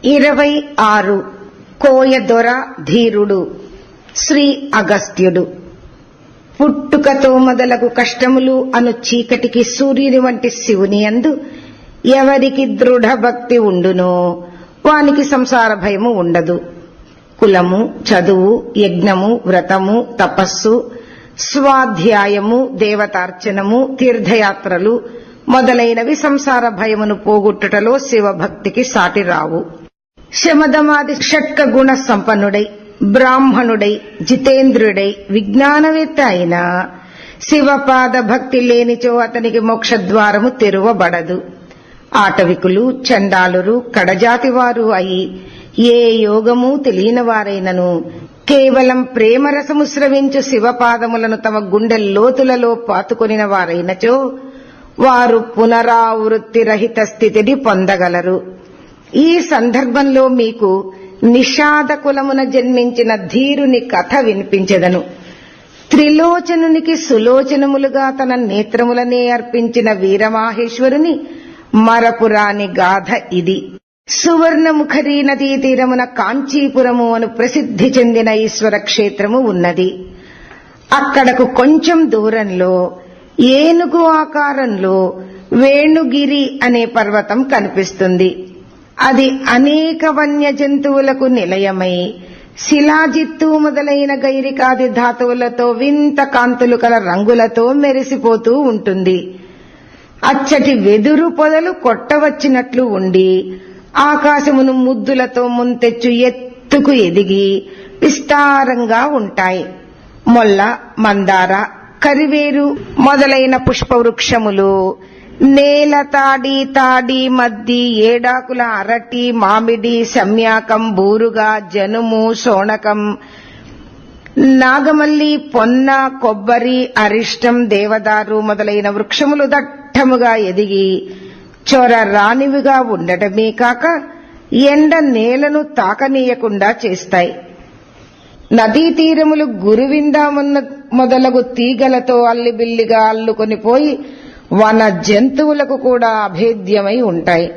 26 కోయదొర ధీరుడు శ్రీ అగస్త్యుడు. పుట్టుకతో మొదలగు కష్టములు అను చీకటికి సూర్యుని వంటి శివుని యందు ఎవరికి దృఢ భక్తి ఉండునో వానికి సంసార భయము ఉండదు. కులము, చదువు, యజ్ఞము, వ్రతము, తపస్సు, స్వాధ్యాయము, దేవతార్చనము, తీర్థయాత్రలు మొదలైనవి సంసార భయమును పోగొట్టుటలో శివభక్తికి సాటి రావు. శమదమాది షట్క గుణ సంపన్నుడై బ్రాహ్మణుడై జితేంద్రుడై విజ్ఞానవేత్త అయిన శివపాద భక్తి లేనిచో అతనికి మోక్షద్వారము తెరువబడదు. ఆటవికులు, చండాలురు, కడజాతివారు అయి ఏ యోగము తెలియని వారైనను కేవలం ప్రేమరసము స్రవించు శివపాదములను తమ గుండె లోతులలో పాతుకొనిన వారైనచో వారు పునరావృత్తి రహిత స్థితిని పొందగలరు. ఈ సందర్భంలో మీకు నిషాద కులమున జన్మించిన ధీరుని కథ వినిపించెదను. త్రిలోచనునికి సులోచనములుగా తన నేత్రములనే అర్పించిన వీరమాహేశ్వరుని మరపురాని గాథ ఇది. సువర్ణముఖరీ నదీ తీరమున కాంచీపురము అను ప్రసిద్ధి చెందిన ఈశ్వర క్షేత్రము ఉన్నది. అక్కడకు కొంచెం దూరంలో ఏనుగు ఆకారంలో వేణుగిరి అనే పర్వతం కనిపిస్తుంది. అది అనేక వన్య జంతువులకు నిలయమై శిలాజిత్తు మొదలైన గైరికాది ధాతువులతో వింత కాంతులు కల రంగులతో మెరిసిపోతూ ఉంటుంది. అచ్చటి వెదురు పొదలు కొట్టవచ్చినట్లు ఉండి ఆకాశమును ముద్దులతో ముంతెచ్చు ఎత్తుకు ఎదిగి విస్తారంగా ఉంటాయి. మొల్ల, మందార, కరివేరు మొదలైన పుష్పవృక్షములు, నేల తాడి మద్ది, ఏడాకుల అరటి, మామిడి, సమ్యాకం, బూరుగా, జనుము, సోనకం, నాగమల్లి, పొన్న, కొబ్బరి, అరిష్టం, దేవదారు మొదలైన వృక్షములు దట్టముగా ఎదిగి చొర రానివిగా ఉండటమే కాక ఎండ నేలను తాకనీయకుండా చేస్తాయి. నదీ తీరములు గురువిందామున్న మొదలగు తీగలతో అల్లిబిల్లిగా అల్లుకొని పోయి వన జంతువులకు కూడా అభేద్యమై ఉంటాయి.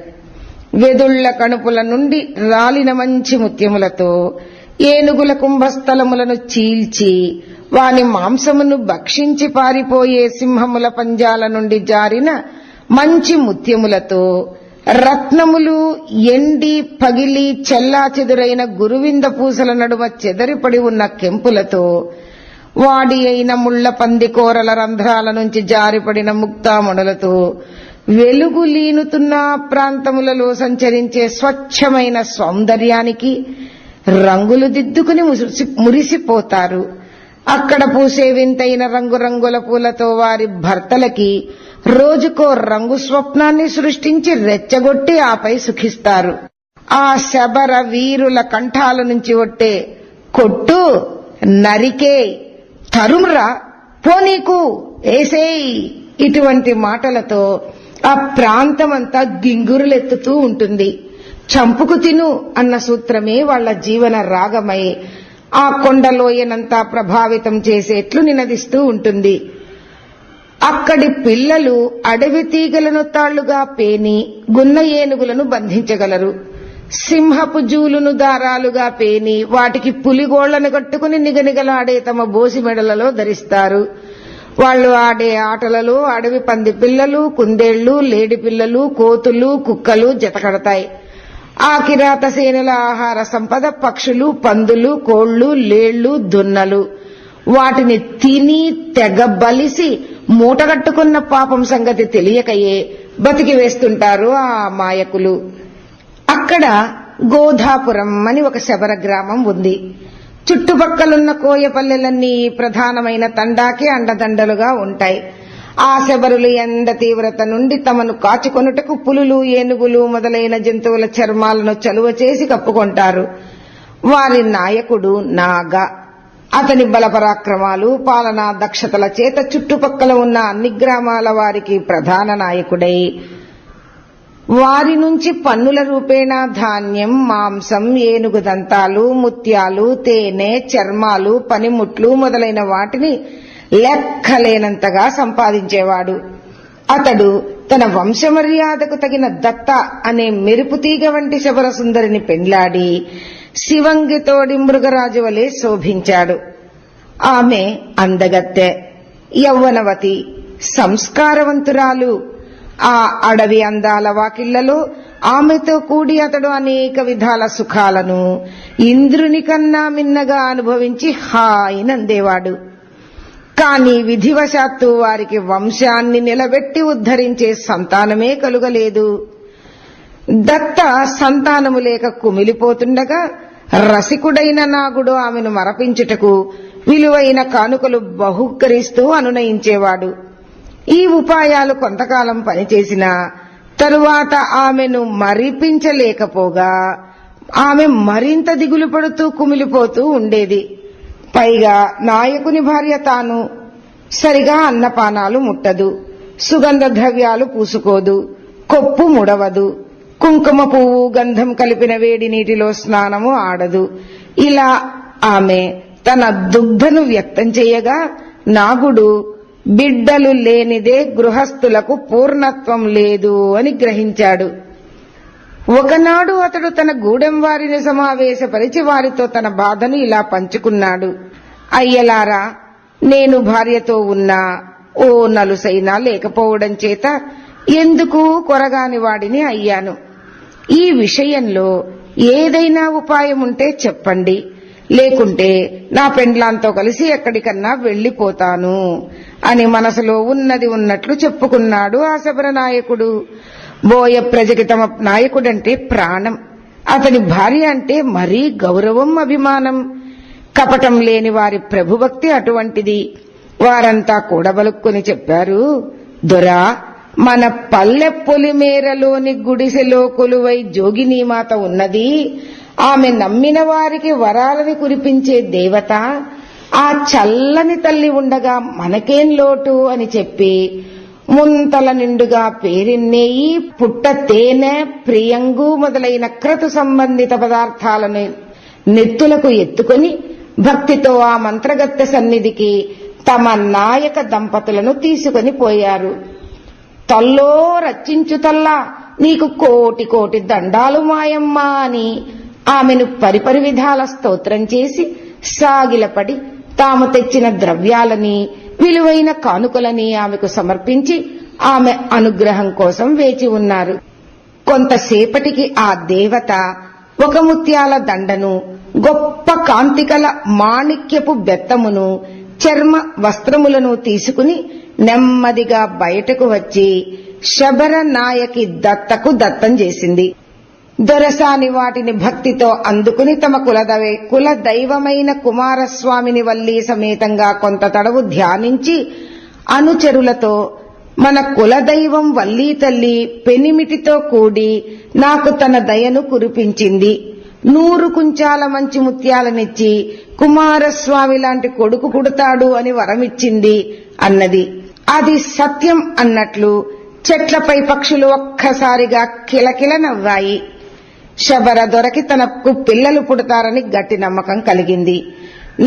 వెదుళ్ల కణుపుల నుండి రాలిన మంచి ముత్యములతో ఏనుగుల కుంభస్థలములను చీల్చి వాని మాంసమును భక్షించి పారిపోయే సింహముల పంజాల నుండి జారిన మంచి ముత్యములతో రత్నములు ఎండి పగిలి చెల్లాచెదురైన గురువింద పూసల నడుమ చెదరిపడి ఉన్న కెంపులతో వాడి అయిన ముళ్ల పందికోరల రంధ్రాల నుంచి జారిపడిన ముక్తామణులతో వెలుగు లీనుతున్న ప్రాంతములలో సంచరించే స్వచ్ఛమైన సౌందర్యానికి రంగులు దిద్దుకుని మురిసిపోతారు. అక్కడ పూసే వింతైన రంగురంగుల పూలతో వారి భర్తలకి రోజుకో రంగు స్వప్నాన్ని సృష్టించి రెచ్చగొట్టి ఆపై సుఖిస్తారు. ఆ శబర వీరుల కంఠాల నుంచి ఒట్టే కొట్టు, నరికే, తరుమురా, పోనీకు, ఏసేయ్ ఇటువంటి మాటలతో ఆ ప్రాంతమంతా గింగురులెత్తుతూ ఉంటుంది. చంపుకు తిను అన్న సూత్రమే వాళ్ల జీవన రాగమై ఆ కొండలోయనంతా ప్రభావితం చేసేట్లు నినదిస్తూ ఉంటుంది. అక్కడి పిల్లలు అడవి తీగలను తాళ్లుగా పేని గున్న ఏనుగులను బంధించగలరు. సింహపు జూలును దారాలుగా పేని వాటికి పులిగోళ్లను కట్టుకుని నిగనిగలాడే తమ బోసి మెడలలో ధరిస్తారు. వాళ్లు ఆడే ఆటలలో అడవి పంది పిల్లలు, కుందేళ్లు, లేడి పిల్లలు, కోతులు, కుక్కలు జతకడతాయి. ఆ కిరాత సేనుల ఆహార సంపద పక్షులు, పందులు, కోళ్లు, లేళ్లు, దున్నలు. వాటిని తిని తెగ బలిసి మూటగట్టుకున్న పాపం సంగతి తెలియకయే బతికి వేస్తుంటారు ఆ మాయకులు. అక్కడ గోధాపురం అని ఒక శబర గ్రామం ఉంది. చుట్టుపక్కలున్న కోయపల్లెలన్నీ ప్రధానమైన తండాకి అండదండలుగా ఉంటాయి. ఆ శబరులు ఎండ తీవ్రత నుండి తమను కాచుకొనుటకు పులులు, ఏనుగులు మొదలైన జంతువుల చర్మాలను చలువ చేసి కప్పుకొంటారు. వారి నాయకుడు నాగ. అతని బలపరాక్రమాలు, పాలనా దక్షతల చేత చుట్టుపక్కల ఉన్న అన్ని గ్రామాల వారికి ప్రధాన నాయకుడై వారి నుంచి పన్నుల రూపేణా ధాన్యం, మాంసం, ఏనుగు దంతాలు, ముత్యాలు, తేనె, చర్మాలు, పనిముట్లు మొదలైన వాటిని లెక్కలేనంతగా సంపాదించేవాడు. అతడు తన వంశమర్యాదకు తగిన దత్త అనే మెరుపుతీగ వంటి శబరసుందరిని పెండ్లాడి శివంగితోడి మృగరాజు వలె శోభించాడు. ఆమె అందగత్తె, యౌవనవతి, సంస్కారవంతురాలు. ఆ అడవి అందాల వాకిళ్లలో ఆమెతో కూడి అతడు అనేక విధాల సుఖాలను ఇంద్రుని కన్నా మిన్నగా అనుభవించి హాయినందేవాడు. కాని విధివశాత్తు వారికి వంశాన్ని నిలబెట్టి ఉద్ధరించే సంతానమే కలుగలేదు. దత్త సంతానము లేక కుమిలిపోతుండగా రసికుడైన నాగుడు ఆమెను మరపించుటకు విలువైన కానుకలు బహుకరిస్తూ అనునయించేవాడు. ఈ ఉపాయాలు కొంతకాలం పనిచేసినా తరువాత ఆమెను మరిపించలేకపోగా ఆమె మరింత దిగులు పడుతూ కుమిలిపోతూ ఉండేది. పైగా నాయకుని భార్య తాను సరిగా అన్నపానాలు ముట్టదు, సుగంధ ద్రవ్యాలు పూసుకోదు, కొప్పు ముడవదు, కుంకుమ పువ్వు గంధం కలిపిన వేడి నీటిలో స్నానము ఆడదు. ఇలా ఆమె తన దుగ్ధను వ్యక్తం చేయగా నాగుడు బిడ్డలు లేనిదే గృహస్థులకు పూర్ణత్వం లేదు అని గ్రహించాడు. ఒకనాడు అతడు తన గూడెం వారిని సమావేశపరిచి వారితో తన బాధను ఇలా పంచుకున్నాడు. అయ్యలారా, నేను భార్యతో ఉన్నా ఓ నలుసైనా లేకపోవడం చేత ఎందుకు కొరగాని వాడిని అయ్యాను. ఈ విషయంలో ఏదైనా ఉపాయం ఉంటే చెప్పండి, లేకుంటే నా పెండ్లాంతో కలిసి ఎక్కడికన్నా వెళ్లిపోతాను అని మనసులో ఉన్నది ఉన్నట్లు చెప్పుకున్నాడు ఆ శబర నాయకుడు. బోయ ప్రజకి తమ నాయకుడంటే ప్రాణం, అతని భార్య అంటే మరీ గౌరవం, అభిమానం. కపటం లేని వారి ప్రభుభక్తి అటువంటిది. వారంతా కూడబలుక్కుని చెప్పారు, దొరా, మన పల్లె పొలిమేరలోని గుడిసెలో కొలువై జోగినీమాత ఉన్నది. ఆమె నమ్మిన వారికి వరాలని కురిపించే దేవత. ఆ చల్లని తల్లి ఉండగా మనకేం లోటు అని చెప్పి ముంతల నిండుగా పేరిన్నేయి, పుట్ట తేనె, ప్రియంగు మొదలైన క్రతు సంబంధిత పదార్థాలను నెత్తులకు ఎత్తుకొని భక్తితో ఆ మంత్రగత్తె సన్నిధికి తమ నాయక దంపతులను తీసుకొని పోయారు. తల్లో రచించు తల్లా, నీకు కోటి కోటి దండాలు మాయమ్మా అని ఆమెను పరిపరి విధాల స్తోత్రం చేసి సాగిలపడి తాము తెచ్చిన ద్రవ్యాలని విలువైన కానుకలని ఆమెకు సమర్పించి ఆమె అనుగ్రహం కోసం వేచి ఉన్నారు. కొంతసేపటికి ఆ దేవత ఒక ముత్యాల దండను, గొప్ప కాంతికల మాణిక్యపు బెత్తమును, చర్మ వస్త్రములను తీసుకుని నెమ్మదిగా బయటకు వచ్చి శబర నాయకి దత్తకు దత్తం చేసింది. దొరసాని వాటిని భక్తితో అందుకుని తమ కులదైవమైన కుమారస్వామిని వల్లి సమేతంగా కొంత తడవు ధ్యానించి అనుచరులతో, మన కులదైవం వల్లీ తల్లి పెనిమిటితో కూడి నాకు తన దయను కురిపించింది, 100 కుంచాల మంచి ముత్యాలనిచ్చి కుమారస్వామి లాంటి కొడుకు పుడతాడు అని వరమిచ్చింది అన్నది. అది సత్యం అన్నట్లు చెట్లపై పక్షులు ఒక్కసారిగా కిలకిల నవ్వాయి. శబర దొరకి తనకు పిల్లలు పుడతారని గట్టి నమ్మకం కలిగింది.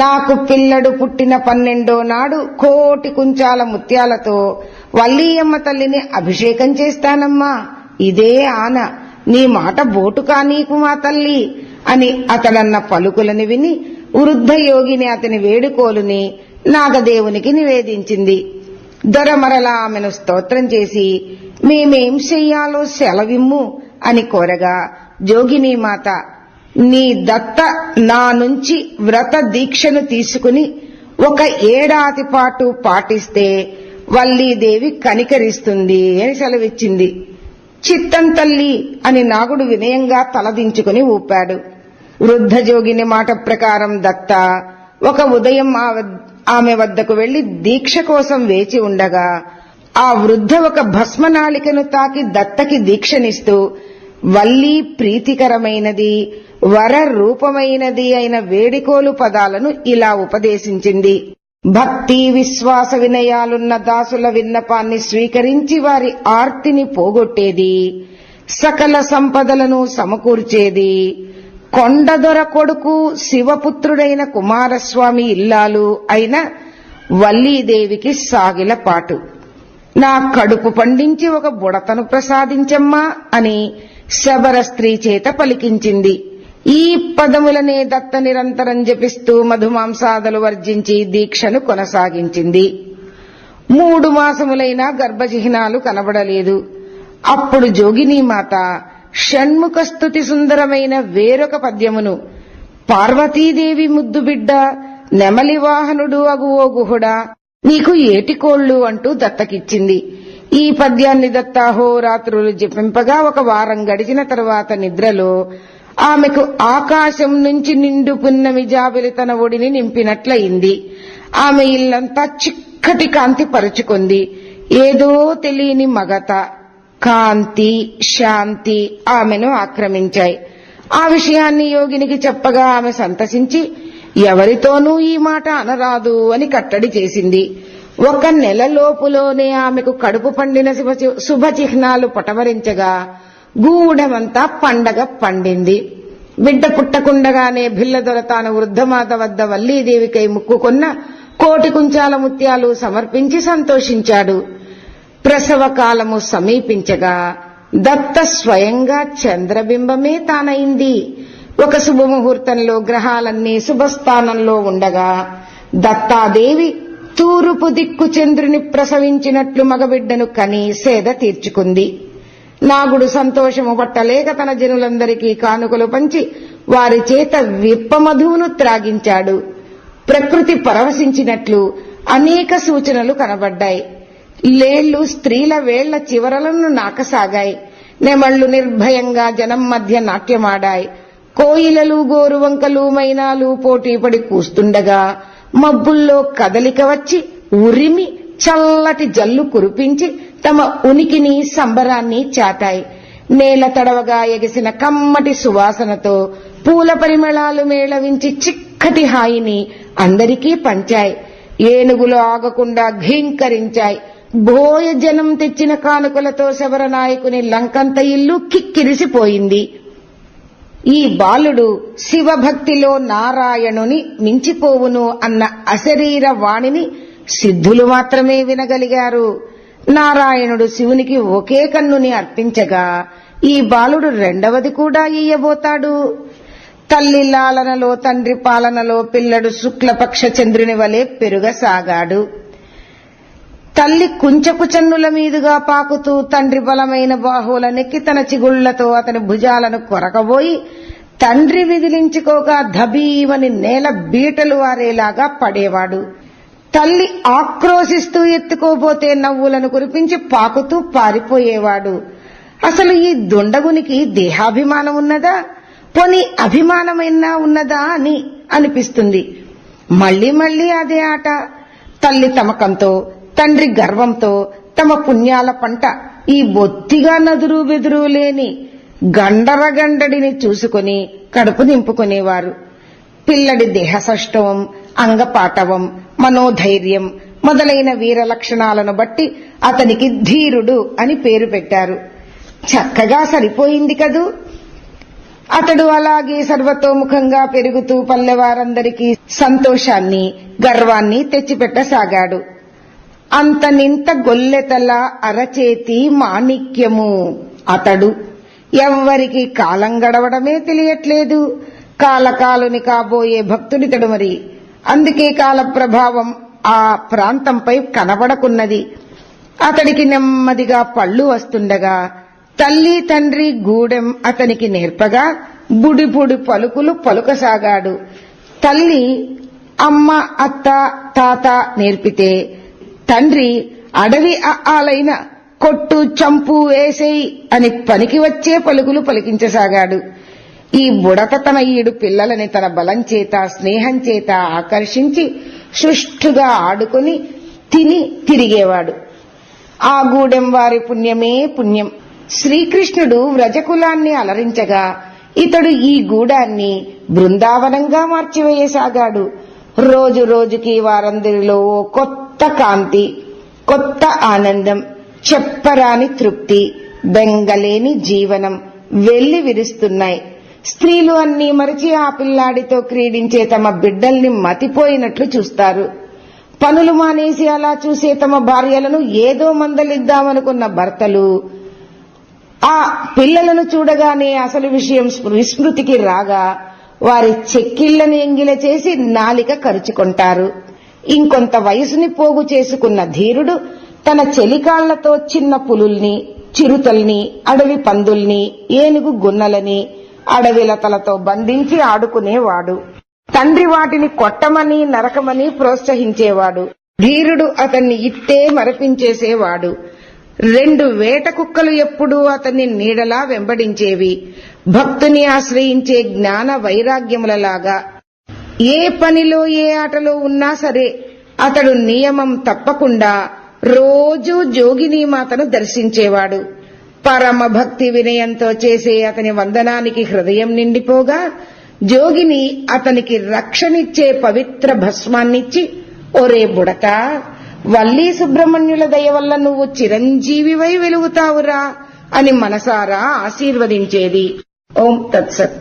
నాకు పిల్లడు పుట్టిన 12వ నాడు 1,000,000 కుంచాల ముత్యాలతో వల్లీయమ్మ తల్లిని అభిషేకం చేస్తానమ్మా, ఇదే ఆన, నీ మాట బోటుకా నీకు మా తల్లి అని అతడన్న పలుకులని విని వృద్ధ యోగిని అతని వేడుకోలుని నాగదేవునికి నివేదించింది. దొర మరలా ఆమెను స్తోత్రం చేసి మేమేం చెయ్యాలో సెలవిమ్ము అని కోరగా జోగినీమాత, నీ దత్త నా నుంచి వ్రత దీక్షను తీసుకుని 1 ఏడాది పాటు పాటిస్తే వల్లీదేవి కనికరిస్తుంది అని సెలవిచ్చింది. చిత్తం తల్లి అని నాగుడు వినయంగా తలదించుకుని ఊపాడు. వృద్ధ జోగిని మాట ప్రకారం దత్త ఒక ఉదయం ఆమె వద్దకు వెళ్లి దీక్ష కోసం వేచి ఉండగా ఆ వృద్ధ ఒక భస్మనాళికను తాకి దత్తకి దీక్షనిస్తూ వల్లీ ప్రీతికరమైనది, వర రూపమైనది అయిన వేడికోలు పదాలను ఇలా ఉపదేశించింది. భక్తి విశ్వాస వినయాలున్న దాసుల విన్నపాన్ని స్వీకరించి వారి ఆర్తిని పోగొట్టేది, సకల సంపదలను సమకూర్చేది, కొండదొర కొడుకు శివపుత్రుడైన కుమారస్వామి ఇల్లాలు అయిన వల్లీదేవికి సాగిల పాటు. నా కడుపు పండించి ఒక బుడతను ప్రసాదించమ్మా అని శబర స్త్రీ చేత పలికించింది. ఈ పదములనే దత్త నిరంతరం జపిస్తూ మధుమాంసాదులు వర్జించి దీక్షను కొనసాగించింది. 3 మాసములైనా గర్భచిహ్నాలు కనబడలేదు. అప్పుడు జోగినీమాత షణ్ముఖ స్తుతి సుందరమైన వేరొక పద్యమును పార్వతీదేవి ముద్దుబిడ్డ నెమలి వాహనుడు అగువో గుహుడా నీకు ఏటికోళ్లు అంటూ దత్తకిచ్చింది. ఈ పద్యాన్ని దత్త అహోరాత్రులు జపింపగా 1 వారం గడిచిన తరువాత నిద్రలో ఆమెకు ఆకాశం నుంచి నిండు పున్నమి జాబిలి తన ఒడిని నింపినట్లయింది. ఆమె ఇల్లంతా చిక్కటి కాంతి పరుచుకుంది. ఏదో తెలియని మగత, కాంతి, శాంతి ఆమెను ఆక్రమించాయి. ఆ విషయాన్ని యోగినికి చెప్పగా ఆమె సంతసించి ఎవరితోనూ ఈ మాట అనరాదు అని కట్టడి చేసింది. 1 నెలలోపులోనే ఆమెకు కడుపు పండిన శుభచిహ్నాలు పటవరించగా గూడెమంతా పండగ పండింది. బిడ్డ పుట్టకుండగానే భిల్లదొర తాను వృద్ధమాత వద్ద వల్లీదేవికై ముక్కుకున్న 1,000 కుంచాల ముత్యాలు సమర్పించి సంతోషించాడు. ప్రసవ కాలము సమీపించగా దత్త స్వయంగా చంద్రబింబమే తానైంది. ఒక శుభముహూర్తంలో గ్రహాలన్నీ శుభస్థానంలో ఉండగా దత్తాదేవి తూర్పు దిక్కు చంద్రుని ప్రసవించినట్లు మగబిడ్డను కని సేద తీర్చుకుంది. నాగుడు సంతోషము పట్టలేక తన జనులందరికీ కానుకలు పంచి వారి చేత విప్పమధువును త్రాగించాడు. ప్రకృతి పరవశించినట్లు అనేక సూచనలు కనబడ్డాయి. లేళ్లు స్త్రీల వేళ్ల చివరలను నాకసాగాయి. నెమళ్లు నిర్భయంగా జనం మధ్య నాట్యమాడాయి. కోయిలలు, గోరువంకలు, మైనాలు పోటీపడి కూస్తుండగా మబ్బుల్లో కదలిక వచ్చి ఉరిమి చల్లటి జల్లు కురిపించి తమ ఉనికిని సంబరాన్ని చాటాయి. నేల తడవగా ఎగిసిన కమ్మటి సువాసనతో పూల పరిమళాలు మేళవించి చిక్కటి హాయిని అందరికీ పంచాయి. ఏనుగులు ఆగకుండా ఘీంకరించాయి. బోయ జనం తెచ్చిన కానుకలతో శబరనాయకుని లంకంత ఇల్లు కిక్కిరిసిపోయింది. ఈ బాలుడు శివభక్తిలో నారాయణుని మించిపోవును అన్న అశరీర వాణిని సిద్ధులు మాత్రమే వినగలిగారు. నారాయణుడు శివునికి ఒకే కన్నుని అర్పించగా ఈ బాలుడు 2వది కూడా ఇయ్యబోతాడు. తల్లి లాలనలో తండ్రి పాలనలో పిల్లడు శుక్లపక్ష చంద్రుని వలె పెరుగసాగాడు. తల్లి కుంచపు చన్నుల మీదుగా పాకుతూ తండ్రి బలమైన బాహువుల నెక్కి తన చిగుళ్లతో అతని భుజాలను కొరకబోయి తండ్రి విదిలించుకోక ధబీవని నేల బీటలు వారేలాగా పడేవాడు. తల్లి ఆక్రోశిస్తూ ఎత్తుకోబోతే నవ్వులను కురిపించి పాకుతూ పారిపోయేవాడు. అసలు ఈ దుండగునికి దేహాభిమానం ఉన్నదా, పోనీ అభిమానమైనా ఉన్నదా అని అనిపిస్తుంది. మళ్లీ మళ్లీ అదే ఆట. తల్లి తమకంతో, తండ్రి గర్వంతో తమ పుణ్యాల పంట ఈ బొత్తిగా నదురు బెదురు లేని గండరగండడిని చూసుకుని కడుపు నింపుకునేవారు. పిల్లడి దేహసష్టవం, అంగపాటవం, మనోధైర్యం మొదలైన వీర లక్షణాలను బట్టి అతనికి ధీరుడు అని పేరు పెట్టారు. చక్కగా సరిపోయింది కదూ. అతడు అలాగే సర్వతోముఖంగా పెరుగుతూ పల్లెవారందరికీ సంతోషాన్ని, గర్వాన్ని తెచ్చిపెట్టసాగాడు. అంతనింత గొల్లెతల అరచేతి మాణిక్యము అతడు. ఎవ్వరికి కాలం గడవడమే తెలియట్లేదు. కాలకాలుని కాబోయే భక్తుడితడు మరి. అందుకే కాల ప్రభావం ఆ ప్రాంతంపై కనబడకున్నది. అతడికి నెమ్మదిగా పళ్ళు వస్తుండగా తల్లి తండ్రి గూడెం అతనికి నేర్పగా బుడిబుడి పలుకులు పలుకసాగాడు. తల్లి అమ్మ, అత్త, తాత నేర్పితే తండ్రి అడవి ఆలైన కొట్టు, చంపు, వేసేయి అని పనికి వచ్చే పలుకులు పలికించసాగాడు. ఈ బుడత తన 7 పిల్లలని తన బలం చేత, స్నేహం చేత ఆకర్షించి సుష్ఠుగా ఆడుకుని తిని తిరిగేవాడు. ఆ గూడెం వారి పుణ్యమే పుణ్యం. శ్రీకృష్ణుడు వ్రజకులాన్ని అలరించగా ఇతడు ఈ గూడాన్ని బృందావనంగా మార్చివేయసాగాడు. రోజు రోజుకి వారందరిలో కొత్త కాంతి, కొత్త ఆనందం, చెప్పరాని తృప్తి, బెంగలేని జీవనం వెళ్లి విరుస్తున్నాయి. స్త్రీలు అన్నీ మరిచి ఆ పిల్లాడితో క్రీడించే తమ బిడ్డల్ని మతిపోయినట్లు చూస్తారు. పనులు మానేసి అలా చూసే తమ భార్యలను ఏదో మందలిద్దామనుకున్న భర్తలు ఆ పిల్లలను చూడగానే అసలు విషయం విస్మృతికి రాగా వారి చెక్కిళ్లను ఎంగిల చేసి నాలిక కరుచుకుంటారు. ఇంకొంత వయసుని పోగు చేసుకున్న ధీరుడు తన చెలికాళ్లతో చిన్న పులుల్ని, చిరుతల్ని, అడవి పందుల్ని, ఏనుగు గున్నలని అడవిలతలతో బంధించి ఆడుకునేవాడు. తండ్రి వాటిని కొట్టమని నరకమని ప్రోత్సహించేవాడు. ధీరుడు అతన్ని ఇట్టే మరపించేసేవాడు. 2 వేట కుక్కలు ఎప్పుడూ అతన్ని నీడలా వెంబడించేవి. భక్తుని ఆశ్రయించే జ్ఞాన వైరాగ్యములలాగా. ఏ పనిలో ఏ ఆటలో ఉన్నా సరే అతడు నియమం తప్పకుండా రోజూ జోగినీమాతను దర్శించేవాడు. పరమ భక్తి వినయంతో చేసే అతని వందనానికి హృదయం నిండిపోగా జోగిని అతనికి రక్షణిచ్చే పవిత్ర భస్మాన్నిచ్చి, ఒరే బుడత, వల్లీ సుబ్రహ్మణ్యుల దయ వల్ల నువ్వు చిరంజీవివై వెలుగుతావురా అని మనసారా ఆశీర్వదించేది. ఓం తత్సత్.